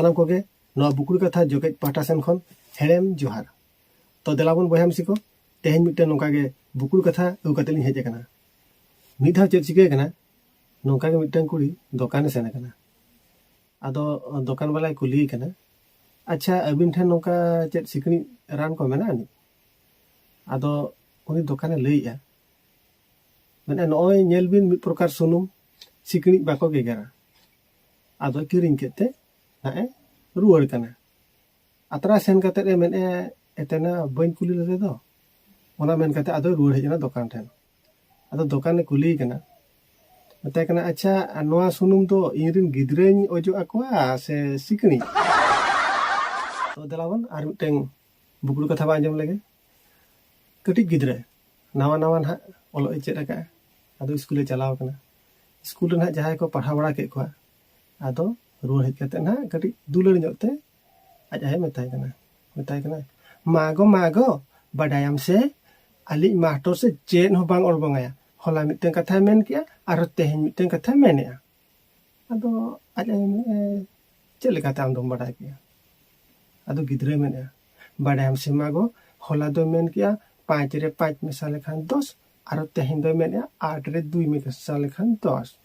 सानाम कोगे नवा बुकुड़ कथा जोगेज पाटा सेन खन हेड़ेम जोहार। तो देलाबन बया मिसी को तेहेन मिट्टे नोंका गे बुकुड़ कथा अगु कते लिं हेज आकना। मिद धाव चेद चिकाय कना नोंका गे मिट्टन कुड़ी दोकाने सेन आकना। आदो दोकान वाला कुली कना अच्छा अबिन ठेन नोंका चेद सिकनी रान को मेना नि। आदो उनी दोकाने लईया मैंने नॉय नेल बिन मिद प्रकार सुनुम सिकनी बाको गेगरा। आदो किरिंग केते नाए रुवाड़ कना। अतरा सेन कते रे मेने एतेना बइन कुली लदे दो ओना मेन कते आदो रुवाड़ हेजना दोकान ठेन। आदो दोकाने कुली कना मते कना अच्छा नोआ सुनुम दो इरिन गिद्रेñ ओजो आकोआ से सिकनी। तो देलावन आर मिटें बुकुड़ कथा बा आंजम लेगे। कटी गिद्रे नावा नावा ना ओलो चेद आका आदो स्कूले चलाव कना। स्कूल ना जहां को पढ़ा बड़ा के को आदो रुवाड़ हेज कते ना कटी दुलड़ ñote आज आए मेताय कना मागो बाडायाम से आली मास्टर से चेन हो बांग ओरबंगाया होला मिटें कथा मेन किया आरो तेहेन मिटें कथा मेनेया। आदो आज आए चेद लेकाते आम दम बाडाय किया। आदो गिद्रे मेनेया बाडायाम से मागो होला दो मेन किया 5 रे 5 मेसा लेखान 10 आरो तेहेन दो मेनेया 8 रे 2 मेसा लेखान 10।